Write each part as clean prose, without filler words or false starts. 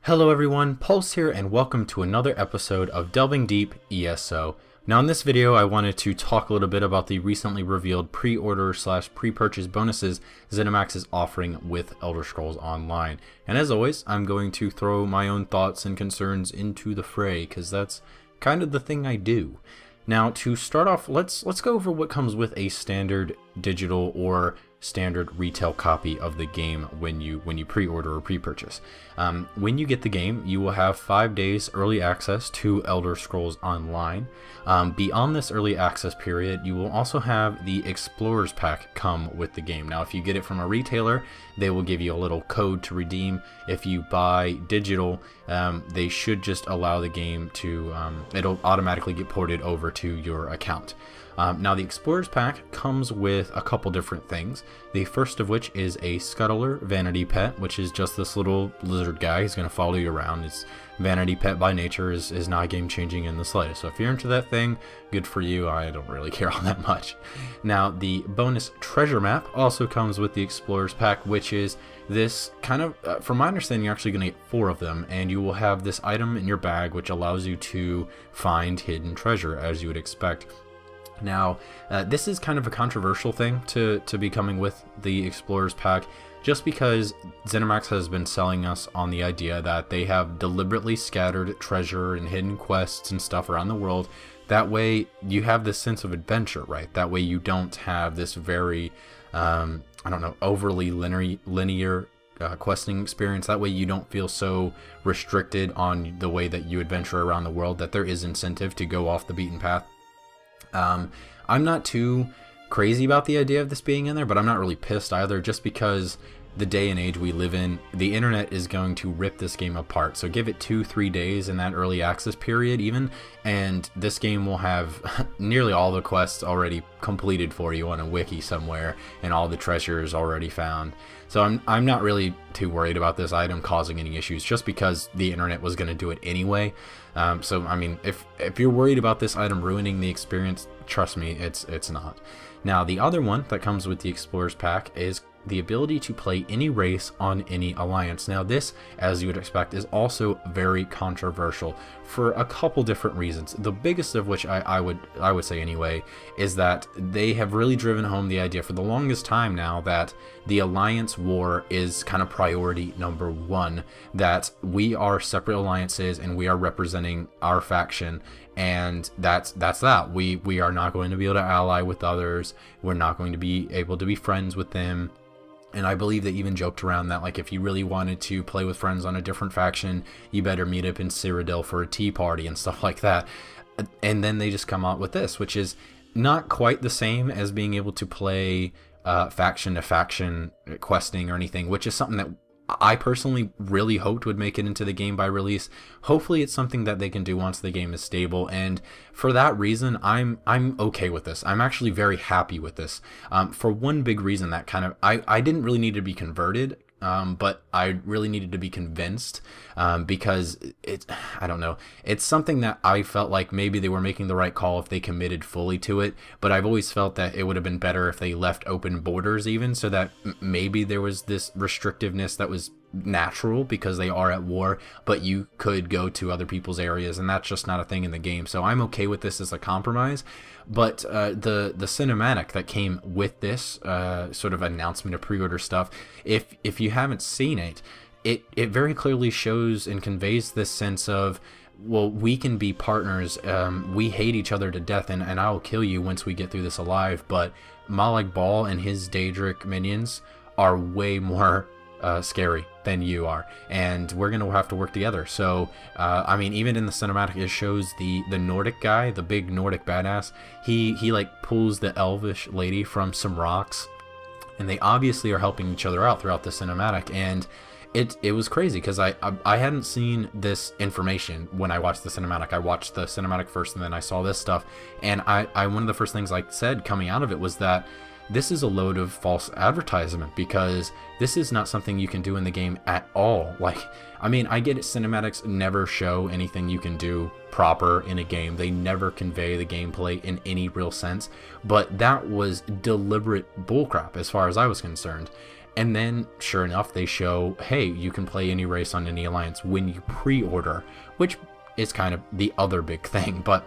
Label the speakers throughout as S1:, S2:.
S1: Hello everyone, Pulse here and welcome to another episode of Delving Deep ESO. Now in this video I wanted to talk a little bit about the recently revealed pre-order / pre-purchase bonuses Zenimax is offering with Elder Scrolls Online. And as always, I'm going to throw my own thoughts and concerns into the fray because that's kind of the thing I do. Now to start off, let's go over what comes with a standard digital or standard retail copy of the game when you pre-order or pre-purchase. When you get the game, you will have 5 days early access to Elder Scrolls Online. Beyond this early access period, you will also have the Explorers Pack come with the game. Now if you get it from a retailer, they will give you a little code to redeem. If you buy digital, they should just allow the game to, it'll automatically get ported over to your account. Now the Explorers Pack comes with a couple different things. The first of which is a Scuttler Vanity Pet, which is just this little lizard guy. He's going to follow you around. It's Vanity Pet by nature, is not game changing in the slightest. So if you're into that thing, good for you. I don't really care all that much. Now the bonus treasure map also comes with the Explorers Pack, which is this kind of, from my understanding, you're actually going to get 4 of them, and you will have this item in your bag which allows you to find hidden treasure, as you would expect. Now, this is kind of a controversial thing to be coming with the Explorers Pack, just because Zenimax has been selling us on the idea that they have deliberately scattered treasure and hidden quests and stuff around the world. That way, you have this sense of adventure, right? That way you don't have this very, I don't know, overly linear questing experience. That way you don't feel so restricted on the way that you adventure around the world, that there is incentive to go off the beaten path. I'm not too crazy about the idea of this being in there, but I'm not really pissed either, just because the day and age we live in, the internet is going to rip this game apart. So give it 2-3 days in that early access period even, and this game will have nearly all the quests already completed for you on a wiki somewhere, and all the treasures already found. So I'm not really too worried about this item causing any issues, just because the internet was going to do it anyway. So I mean, if you're worried about this item ruining the experience, trust me, it's not. Now the other one that comes with the Explorers Pack is the ability to play any race on any alliance. Now this, as you would expect, is also very controversial for a couple different reasons. The biggest of which I would say anyway is that they have really driven home the idea for the longest time now that the alliance war is kind of priority number 1, that we are separate alliances and we are representing our faction, and that's that. We are not going to be able to ally with others. We're not going to be able to be friends with them. And I believe they even joked around that, like, if you really wanted to play with friends on a different faction, you better meet up in Cyrodiil for a tea party and stuff like that. And then they just come out with this, which is not quite the same as being able to play faction to faction questing or anything, which is something that I personally really hoped would make it into the game by release. Hopefully it's something that they can do once the game is stable, and for that reason I'm okay with this. I'm actually very happy with this, for one big reason that kind of I didn't really need to be converted, but I really needed to be convinced, because I don't know, it's something that I felt like maybe they were making the right call if they committed fully to it, but I've always felt that it would have been better if they left open borders even, so that maybe there was this restrictiveness that was natural because they are at war, but you could go to other people's areas, and that's just not a thing in the game. So I'm okay with this as a compromise. But the cinematic that came with this sort of announcement of pre-order stuff, if you haven't seen it, it very clearly shows and conveys this sense of, well, we can be partners, we hate each other to death, and I'll kill you once we get through this alive, but Malak Bal and his Daedric minions are way more scary than you are, and we're gonna have to work together. So I mean, even in the cinematic, it shows the Nordic guy, the big Nordic badass. He like pulls the elvish lady from some rocks, and they obviously are helping each other out throughout the cinematic. And it was crazy because I hadn't seen this information when I watched the cinematic. I watched the cinematic first, and then I saw this stuff, and I one of the first things I said coming out of it was that this is a load of false advertisement, because this is not something you can do in the game at all. Like, I mean, I get it, cinematics never show anything you can do proper in a game. They never convey the gameplay in any real sense, but that was deliberate bullcrap as far as I was concerned. And then, sure enough, they show, hey, you can play any race on any alliance when you pre-order, which is kind of the other big thing. But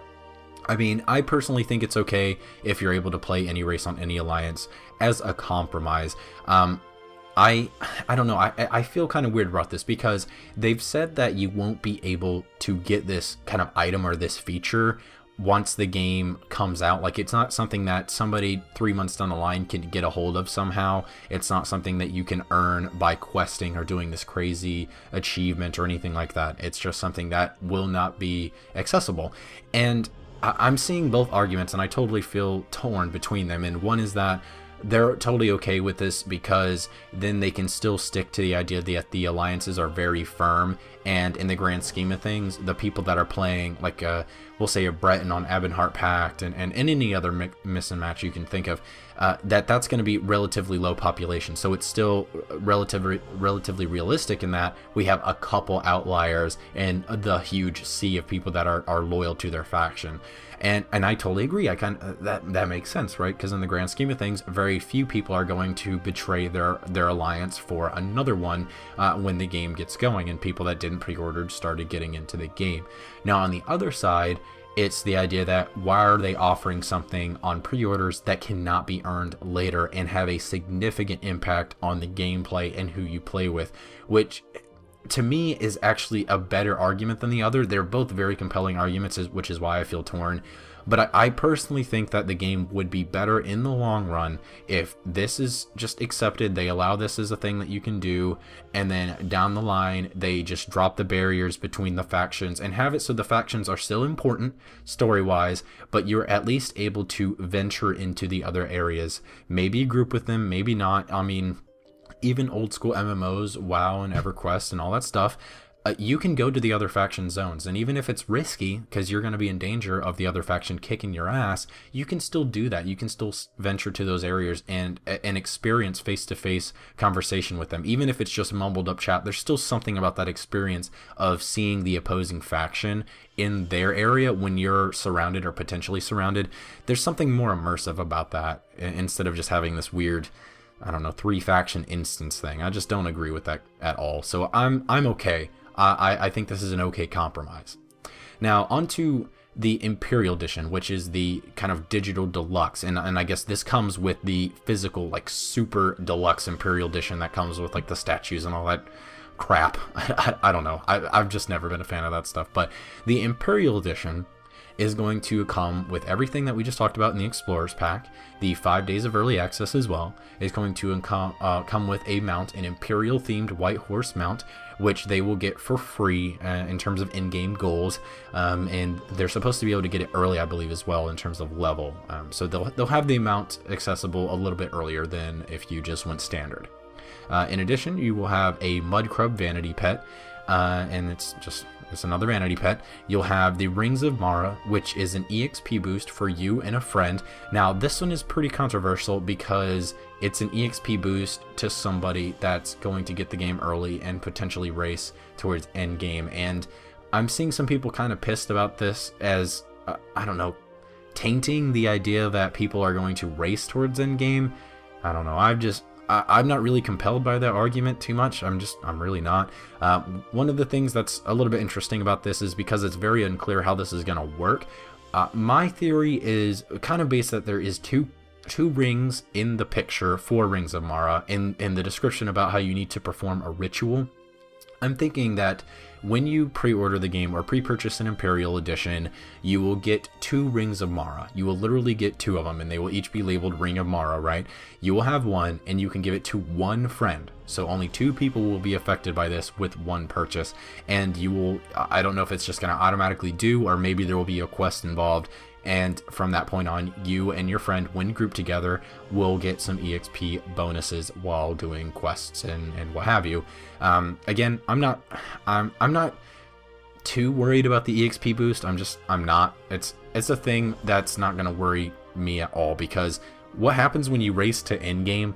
S1: I mean, I personally think it's okay if you're able to play any race on any alliance as a compromise. I don't know, I feel kind of weird about this, because they've said that you won't be able to get this kind of item or this feature once the game comes out. Like, it's not something that somebody 3 months down the line can get a hold of somehow. It's not something that you can earn by questing or doing this crazy achievement or anything like that. It's just something that will not be accessible. And I'm seeing both arguments, and I totally feel torn between them. And one is that they're totally okay with this, because then they can still stick to the idea that the alliances are very firm, and in the grand scheme of things, the people that are playing, like we'll say a Breton on Ebonheart Pact and any other miss and match you can think of, that's going to be relatively low population. So it's still relatively realistic in that we have a couple outliers in the huge sea of people that are loyal to their faction. And I totally agree. I that makes sense, right? Because in the grand scheme of things, very few people are going to betray their alliance for another one when the game gets going, and people that didn't pre-order started getting into the game. Now, on the other side, it's the idea that why are they offering something on pre-orders that cannot be earned later and have a significant impact on the gameplay and who you play with, which to me is actually a better argument than the other. They're both very compelling arguments, which is why I feel torn. But I personally think that the game would be better in the long run if this is just accepted. They allow this as a thing that you can do, and then down the line they just drop the barriers between the factions and have it so the factions are still important story-wise, but you're at least able to venture into the other areas. Maybe group with them, maybe not. I mean, even old school MMOs, WoW and EverQuest and all that stuff, you can go to the other faction zones, and even if it's risky because you're going to be in danger of the other faction kicking your ass, you can still do that. You can still venture to those areas and experience face-to-face conversation with them. Even if it's just mumbled up chat, there's still something about that experience of seeing the opposing faction in their area when you're surrounded or potentially surrounded. There's something more immersive about that instead of just having this weird, I don't know, 3-faction instance thing. I just don't agree with that at all. So I'm okay. I think this is an okay compromise. Now, onto the Imperial Edition, which is the kind of digital deluxe, and I guess this comes with the physical, like, super deluxe Imperial Edition that comes with, like, the statues and all that crap. I don't know. I've just never been a fan of that stuff. But the Imperial Edition is going to come with everything that we just talked about in the Explorers Pack. The 5 days of early access as well is going to come with a mount, an Imperial themed White Horse mount, which they will get for free in terms of in-game goals, and they're supposed to be able to get it early, I believe, as well in terms of level. So they'll have the mount accessible a little bit earlier than if you just went standard. In addition, you will have a Mudcrub vanity pet, and it's another vanity pet. You'll have the Rings of Mara, which is an EXP boost for you and a friend. Now, this one is pretty controversial because it's an EXP boost to somebody that's going to get the game early and potentially race towards end game. And I'm seeing some people kind of pissed about this as, I don't know, tainting the idea that people are going to race towards end game. I don't know. I'm not really compelled by that argument too much. I'm really not. One of the things that's a little bit interesting about this is because it's very unclear how this is going to work. My theory is kind of based that there is two rings in the picture for Rings of Mara in the description about how you need to perform a ritual. I'm thinking that when you pre-order the game or pre-purchase an Imperial Edition, you will get 2 Rings of Mara. You will literally get 2 of them, and they will each be labeled Ring of Mara, right? You will have one, and you can give it to one friend. So only 2 people will be affected by this with one purchase. And you will, I don't know if it's just going to automatically do, or maybe there will be a quest involved. And from that point on, you and your friend, when grouped together, will get some EXP bonuses while doing quests and what have you. Again, I'm not too worried about the EXP boost. I'm not. It's a thing that's not going to worry me at all, because what happens when you race to endgame,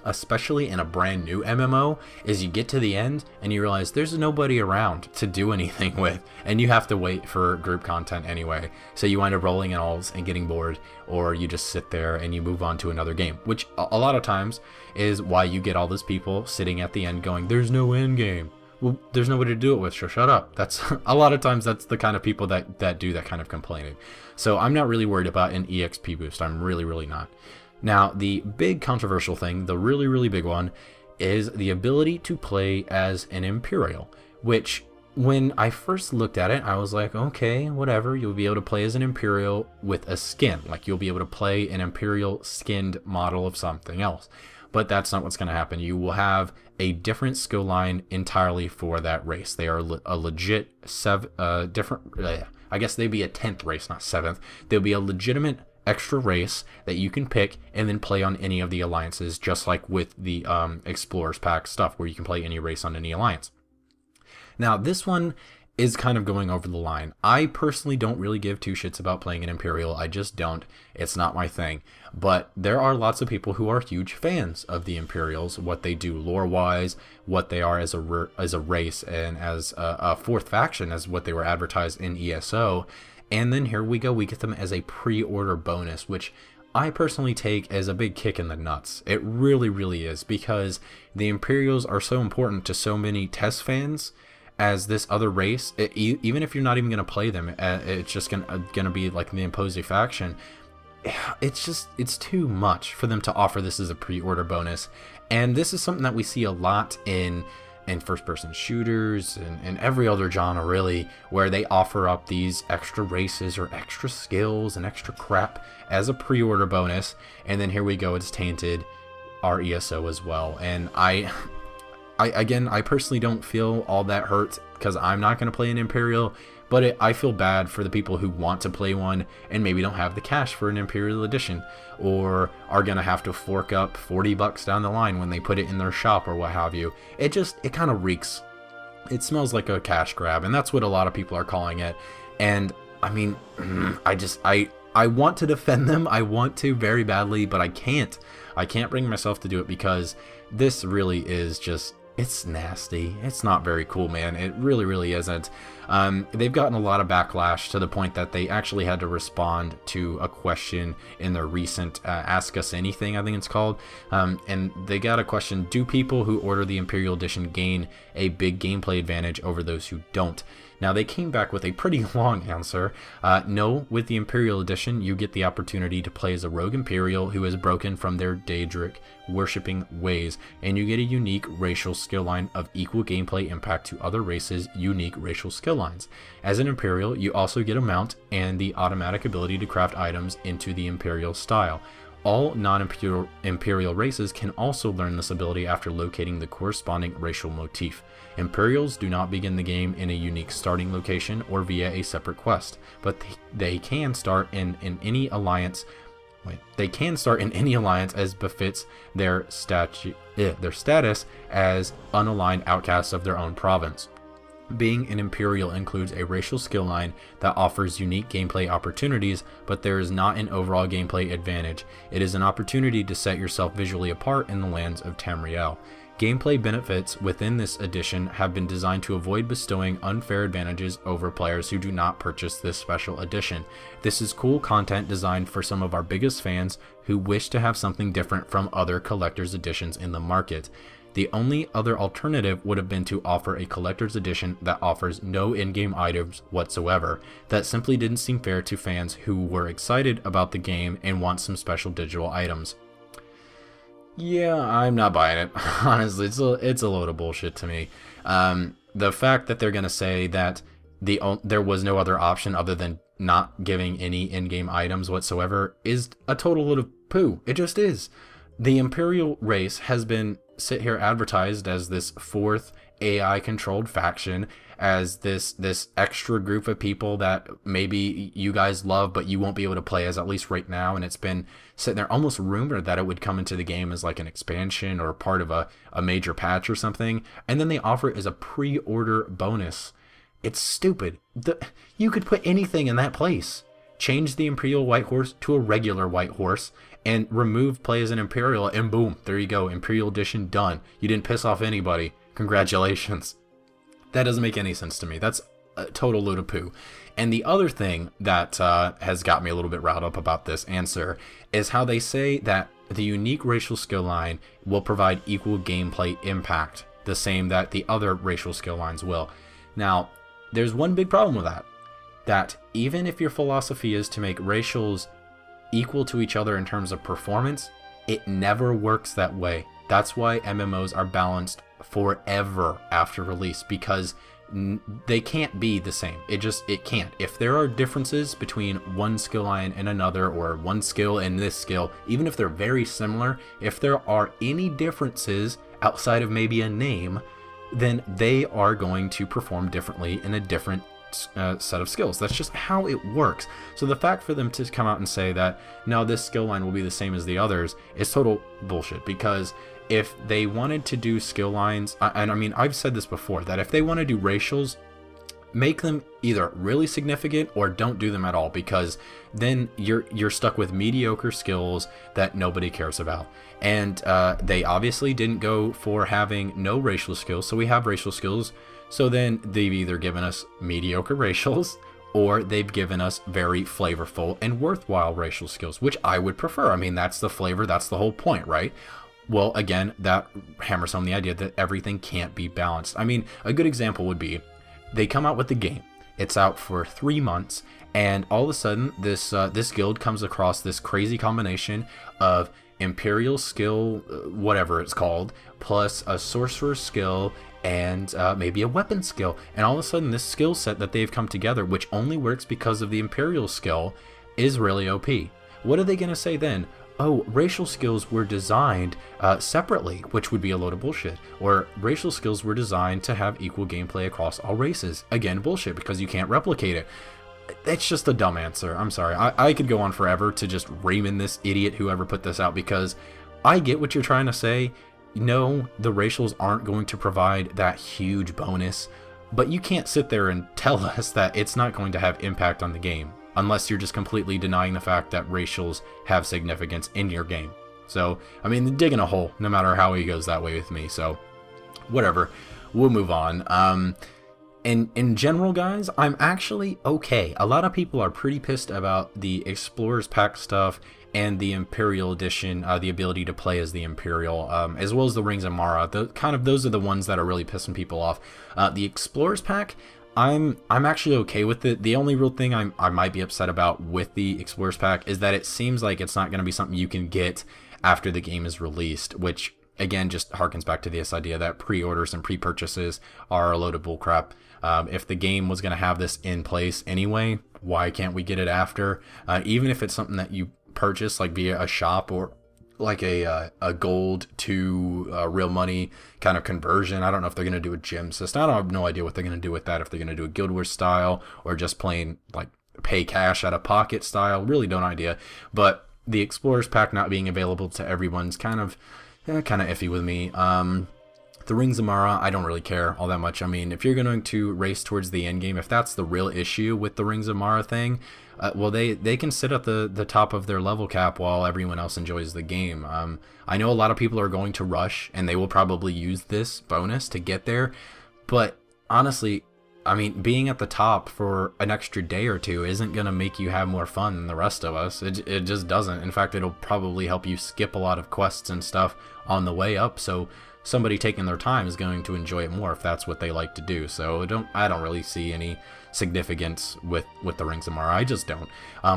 S1: especially in a brand new MMO, is you get to the end and you realize there's nobody around to do anything with, and you have to wait for group content anyway. So you wind up rolling in alls and getting bored, or you just sit there and you move on to another game, which a lot of times is why you get all those people sitting at the end going, there's no end game. Well, there's nobody to do it with, so shut up. That's a lot of times that's the kind of people that do that kind of complaining. So I'm not really worried about an EXP boost. I'm really not. Now, the big controversial thing, the really big one, is the ability to play as an Imperial, which when I first looked at it, I was like, okay, whatever, you'll be able to play as an Imperial with a skin. Like, you'll be able to play an Imperial skinned model of something else. But that's not what's going to happen. You will have a different skill line entirely for that race. They are a legit different, I guess they'd be a 10th race, not 7th. They'll be a legitimate extra race that you can pick and then play on any of the alliances, just like with the Explorers Pack stuff, where you can play any race on any alliance. Now, this one is kind of going over the line. I personally don't really give two shits about playing an Imperial. I just don't. It's not my thing. But there are lots of people who are huge fans of the Imperials, what they do lore-wise, what they are as a race, and as a fourth faction, as what they were advertised in ESO. And then here we go, we get them as a pre-order bonus, which I personally take as a big kick in the nuts. It really is, because the Imperials are so important to so many test fans as this other race. Even if you're not even going to play them, it's just gonna be like the imposing faction. It's too much for them to offer this as a pre-order bonus. And this is something that we see a lot in first-person shooters and every other genre, really, where they offer up these extra races or extra skills and extra crap as a pre-order bonus, and then here we go, it's tainted our ESO as well. And I personally don't feel all that hurt, because I'm not going to play an Imperial, but I feel bad for the people who want to play one and maybe don't have the cash for an Imperial Edition, or are going to have to fork up 40 bucks down the line when they put it in their shop or what have you. It kind of reeks. It smells like a cash grab, and that's what a lot of people are calling it. And I mean, I want to defend them. I want to very badly, but I can't. I can't bring myself to do it, because this really is just, it's nasty. It's not very cool, man. It really isn't. They've gotten a lot of backlash, to the point that they actually had to respond to a question in their recent Ask Us Anything, I think it's called. And they got a question: do people who order the Imperial Edition gain a big gameplay advantage over those who don't? Now, they came back with a pretty long answer. No, with the Imperial Edition, you get the opportunity to play as a rogue Imperial who has broken from their Daedric worshipping ways, and you get a unique racial skill line of equal gameplay impact to other races' unique racial skill lines. As an Imperial, you also get a mount and the automatic ability to craft items into the Imperial style. All non-Imperial races can also learn this ability after locating the corresponding racial motif. Imperials do not begin the game in a unique starting location or via a separate quest, but they can start in any alliance. They can start in any alliance as befits their status as unaligned outcasts of their own province. Being an Imperial includes a racial skill line that offers unique gameplay opportunities, but there is not an overall gameplay advantage. It is an opportunity to set yourself visually apart in the lands of Tamriel. Gameplay benefits within this edition have been designed to avoid bestowing unfair advantages over players who do not purchase this special edition. This is cool content designed for some of our biggest fans who wish to have something different from other collector's editions in the market. The only other alternative would have been to offer a collector's edition that offers no in-game items whatsoever. That simply didn't seem fair to fans who were excited about the game and want some special digital items. Yeah, I'm not buying it. Honestly, it's a load of bullshit to me. The fact that they're going to say that there was no other option other than not giving any in-game items whatsoever is a total load of poo. It just is. The Imperial race has been advertised as this fourth AI controlled faction, as this extra group of people that maybe you guys love but you won't be able to play as, at least right now. And it's been sitting there almost rumored that it would come into the game as like an expansion or part of a major patch or something, and then they offer it as a pre-order bonus. It's stupid. You could put anything in that place. change the Imperial White Horse to a regular White Horse, and remove play as an Imperial, and boom, there you go, Imperial Edition done. You didn't piss off anybody. Congratulations. That doesn't make any sense to me. That's a total load of poo. And the other thing that has got me a little bit riled up about this answer is how they say that the unique racial skill line will provide equal gameplay impact, the same that the other racial skill lines will. Now, there's one big problem with that even if your philosophy is to make racials equal to each other in terms of performance, it never works that way. That's why MMOs are balanced forever after release, because they can't be the same. It can't. If there are differences between one skill line and another, or one skill and this skill, even if they're very similar, if there are any differences outside of maybe a name, then they are going to perform differently in a different set of skills. That's just how it works. So the fact for them to come out and say that no, this skill line will be the same as the others is total bullshit, because if they wanted to do skill lines, and I mean, I've said this before, that if they want to do racials, make them either really significant or don't do them at all, because then you're stuck with mediocre skills that nobody cares about. And they obviously didn't go for having no racial skills, so we have racial skills. So then they've either given us mediocre racials, or they've given us very flavorful and worthwhile racial skills, which I would prefer. I mean, that's the flavor, that's the whole point, right? Well, again, that hammers home the idea that everything can't be balanced. I mean, a good example would be, they come out with the game, it's out for 3 months, and all of a sudden this guild comes across this crazy combination of Imperial skill, whatever it's called, plus a sorcerer skill, and maybe a weapon skill, and all of a sudden this skill set that they've come together, which only works because of the Imperial skill, is really OP. What are they going to say then? Oh, racial skills were designed separately, which would be a load of bullshit. Or racial skills were designed to have equal gameplay across all races. Again, bullshit, because you can't replicate it. It's just a dumb answer. I'm sorry. I could go on forever to just ream this idiot whoever put this out, because I get what you're trying to say. No, the racials aren't going to provide that huge bonus, but you can't sit there and tell us that it's not going to have impact on the game, unless you're just completely denying the fact that racials have significance in your game. So, I mean, digging a hole, no matter how he goes that way with me, so whatever, we'll move on. In general, guys, I'm actually okay. A lot of people are pretty pissed about the Explorers Pack stuff and the Imperial Edition, the ability to play as the Imperial, as well as the Rings of Mara. Those are the ones that are really pissing people off. The Explorers Pack, I'm actually okay with it. The only real thing I might be upset about with the Explorers Pack is that it seems like it's not going to be something you can get after the game is released, which again just harkens back to this idea that pre-orders and pre-purchases are a load of bullcrap. If the game was going to have this in place anyway, why can't we get it after? Even if it's something that you purchase like via a shop, or like a gold to real money kind of conversion. I don't know if they're going to do a gem system. I have no idea what they're going to do with that, if they're going to do a Guild Wars style or just plain like pay cash out of pocket style. Really don't idea. But the Explorers Pack not being available to everyone's kind of iffy with me. The Rings of Mara, I don't really care all that much. I mean, if you're going to race towards the end game, if that's the real issue with the Rings of Mara thing, well, they can sit at the top of their level cap while everyone else enjoys the game. I know a lot of people are going to rush, and they will probably use this bonus to get there, but honestly, I mean, being at the top for an extra day or two isn't going to make you have more fun than the rest of us. It just doesn't. In fact, it'll probably help you skip a lot of quests and stuff on the way up, so somebody taking their time is going to enjoy it more if that's what they like to do. So I don't really see any significance with the Rings of Mara. I just don't.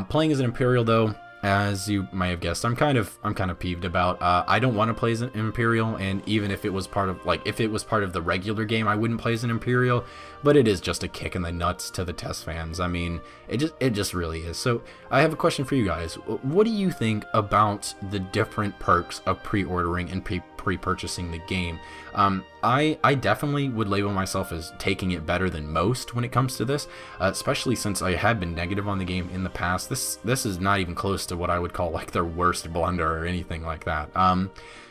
S1: Playing as an Imperial, though, as you may have guessed, I'm kind of peeved about. I don't want to play as an Imperial, and even if it was part of the regular game, I wouldn't play as an Imperial. But it is just a kick in the nuts to the test fans. I mean, it just really is. So I have a question for you guys. What do you think about the different perks of pre-ordering and pre-purchasing the game? I definitely would label myself as taking it better than most when it comes to this, especially since I had been negative on the game in the past. This is not even close to what I would call like their worst blunder or anything like that.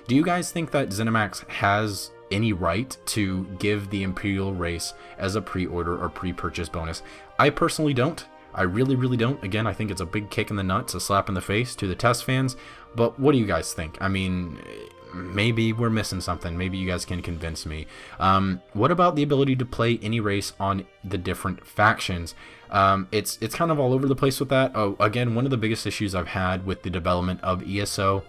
S1: Do you guys think that Zenimax has any right to give the Imperial race as a pre-order or pre-purchase bonus? I personally don't. I really don't. Again, I think it's a big kick in the nuts, a slap in the face to the test fans. But what do you guys think? I mean, maybe we're missing something. Maybe you guys can convince me. What about the ability to play any race on the different factions? It's kind of all over the place with that. Oh, again, one of the biggest issues I've had with the development of ESO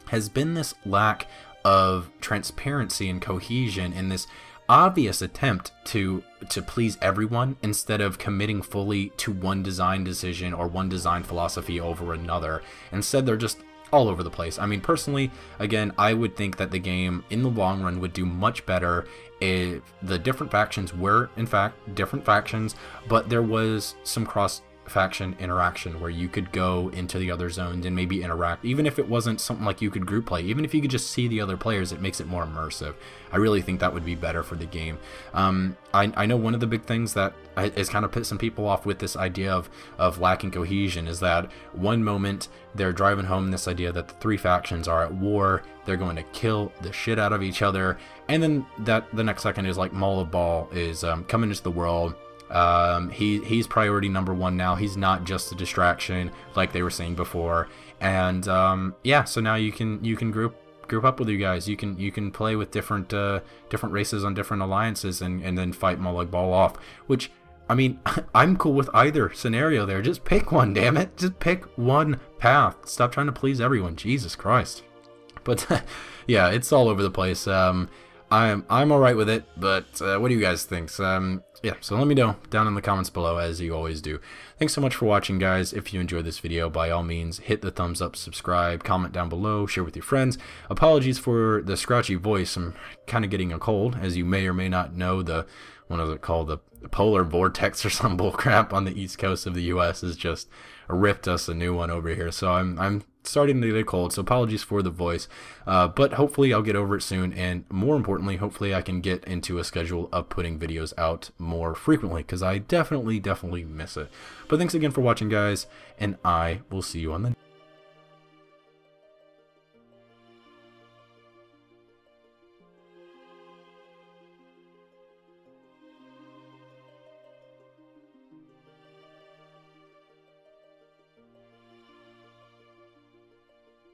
S1: has been this lack of transparency and cohesion in this obvious attempt to please everyone instead of committing fully to one design decision or one design philosophy over another. Instead, they're just all over the place. I mean, personally, again, I would think that the game in the long run would do much better if the different factions were in fact different factions, but there was some cross faction interaction where you could go into the other zones and maybe interact. Even if it wasn't something like you could group play, even if you could just see the other players, it makes it more immersive. I really think that would be better for the game. I know one of the big things that is kind of pissed some people off with this idea of lacking cohesion is that one moment they're driving home this idea that the three factions are at war, they're going to kill the shit out of each other, and then the next second is like Maul of Ball is coming into the world. He's priority number one now. He's not just a distraction like they were saying before. And yeah, so now you can group up with you guys. You can play with different races on different alliances and then fight Maul of Ball off, which, I mean, I'm cool with either scenario there. Just pick one, damn it. Just pick one path. Stop trying to please everyone. Jesus Christ. But yeah, it's all over the place. I'm alright with it, but what do you guys think? Yeah, so let me know down in the comments below, as you always do. Thanks so much for watching, guys. If you enjoyed this video, by all means, hit the thumbs up, subscribe, comment down below, share with your friends. Apologies for the scratchy voice. I'm kind of getting a cold, as you may or may not know. What is it called? The polar vortex or some bullcrap on the east coast of the U.S. has just ripped us a new one over here. So I'm starting to get cold, so apologies for the voice, but hopefully I'll get over it soon, and more importantly, hopefully I can get into a schedule of putting videos out more frequently, because I definitely miss it. But thanks again for watching, guys, and I will see you on the